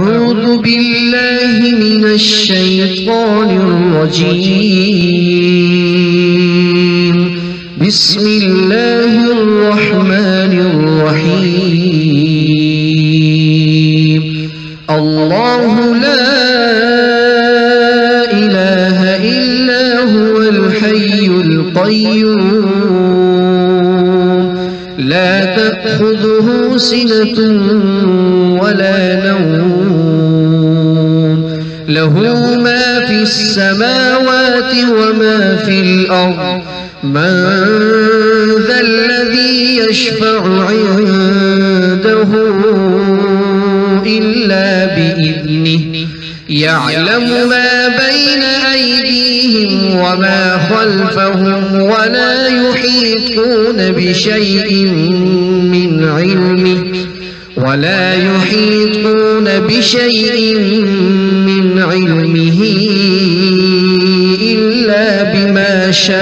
أعوذ بالله من الشيطان الرجيم. بسم الله الرحمن الرحيم. الله لا إله إلا هو الحي القيوم لا تأخذه سنة ولا نوم له ما في السماوات وما في الأرض من ذا الذي يشفع عنده إلا بإذنه يعلم ما بين أيديهم وما خلفهم ولا يحيطون بشيء من علمه إلا بما شاء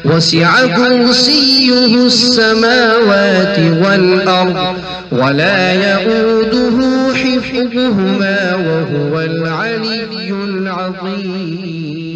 وسع كرسيه السماوات والأرض ولا يؤوده حفظهما وهو العلي العظيم.